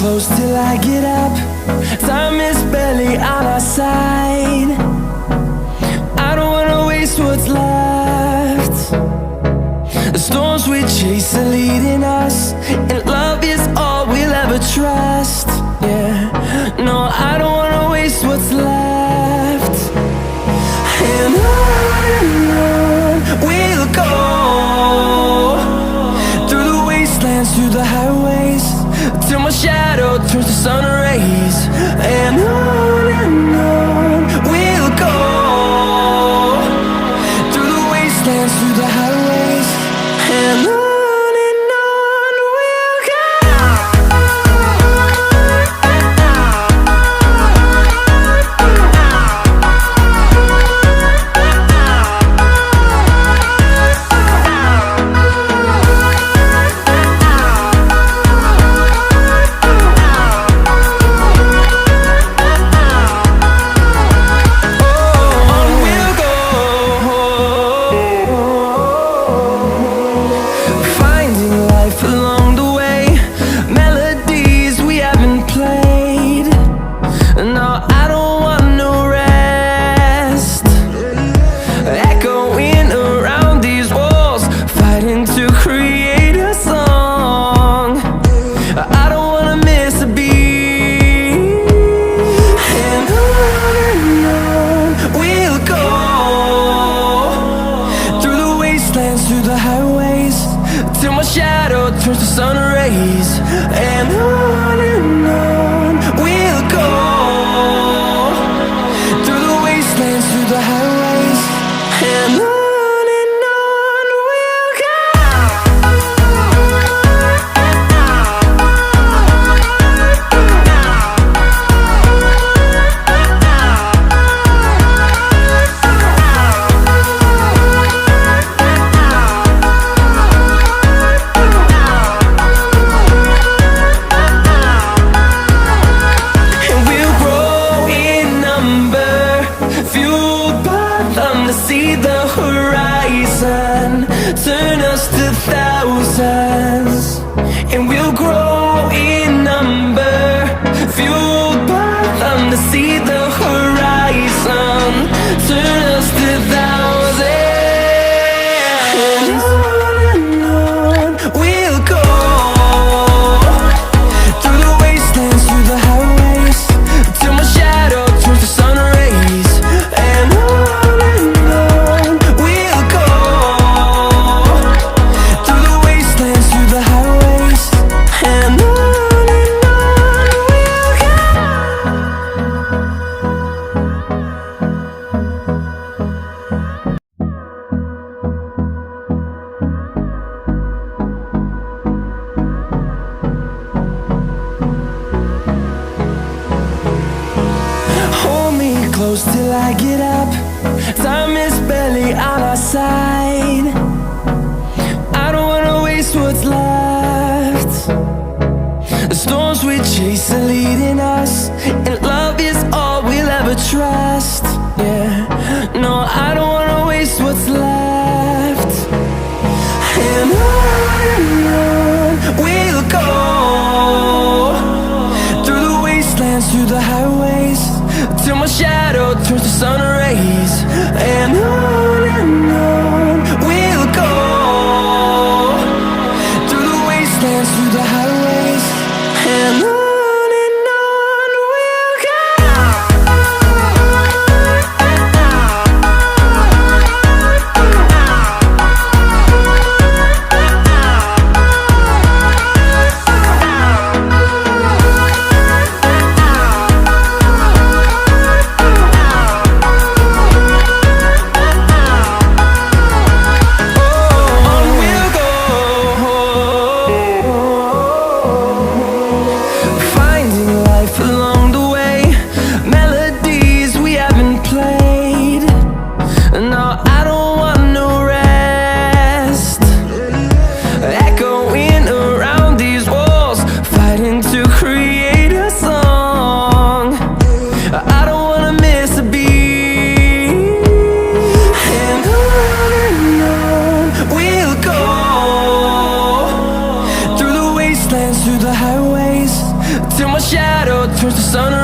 close till I get up. Time is barely on our side. I don't wanna waste what's left. The storms we chase are leading us, and love is all we'll ever trust. Yeah, no, I don't wanna waste what's left. And on we'll go, through the wastelands, through the highways, till my shadow turns to sun rays. And on we'll go, through the wastelands, through the highways, and on. Through the highways, till my shadow turns to sun rays. And on we'll go, through the wastelands, through the highways, and on. See the horizon turn us to thousands, and we'll grow in number, fueled by them. To see the horizon turn us to thousands, and on we'll go, through the wastelands, through the highways, till my shadow turns to sun rays. And close till I get up. Time is barely on our side. I don't wanna waste what's left. The storms we chase are leading us, and love is all we'll ever trust. Yeah, no, I don't wanna waste what's left. And on we'll go, through the wastelands, through the highways, till my shadow turns to sun rays. And on we'll go, through the wastelands, through the highways, and on we'll go. turns to sun